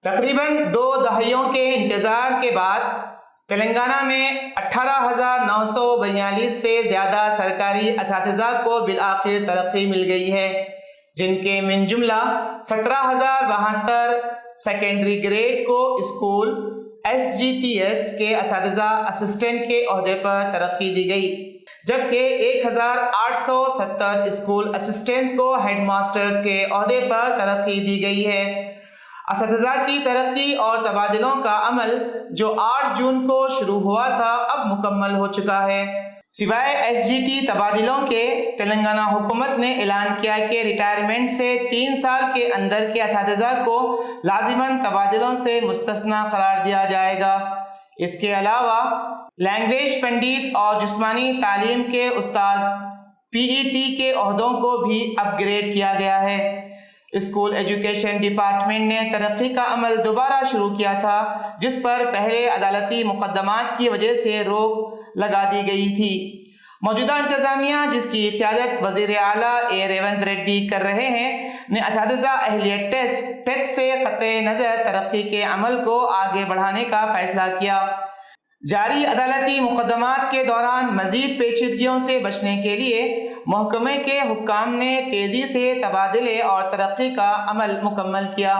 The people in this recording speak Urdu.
تقریباً 2 دہائیوں کے انتظار کے بعد تلنگانہ میں 18,942 سے زیادہ سرکاری اساتذہ کو بالآخر ترقی مل گئی ہے، جن کے من جملہ 17,072 سیکنڈری گریڈ کو اسکول SGTS کے اساتذہ اسسٹنٹ کے عہدے پر ترقی دی گئی، جبکہ 1,870 اسکول اسسٹنٹس کو ہیڈ ماسٹرز کے عہدے پر ترقی دی گئی ہے۔ اساتذہ کی ترقی اور تبادلوں کا عمل جو 8 جون کو شروع ہوا تھا اب مکمل ہو چکا ہے۔ سوائے SGT تبادلوں کے، تلنگانہ حکومت نے اعلان کیا کہ ریٹائرمنٹ سے 3 سال کے اندر کے اساتذہ کو لازماً تبادلوں سے مستثنی قرار دیا جائے گا۔ اس کے علاوہ لینگویج پنڈت اور جسمانی تعلیم کے استاد PET کے عہدوں کو بھی اپ گریڈ کیا گیا ہے۔ اسکول ایجوکیشن ڈپارٹمنٹ نے ترقی کا عمل دوبارہ شروع کیا تھا، جس پر پہلے عدالتی مقدمات کی وجہ سے روک لگا دی گئی تھی۔ موجودہ انتظامیہ، جس کی قیادت وزیر اعلیٰ ریونت ریڈی کر رہے ہیں، نے اساتذہ اہلیت ٹیٹ سے قطع نظر ترقی کے عمل کو آگے بڑھانے کا فیصلہ کیا۔ جاری عدالتی مقدمات کے دوران مزید پیچیدگیوں سے بچنے کے لیے محکمے کے حکام نے تیزی سے تبادلے اور ترقی کا عمل مکمل کیا۔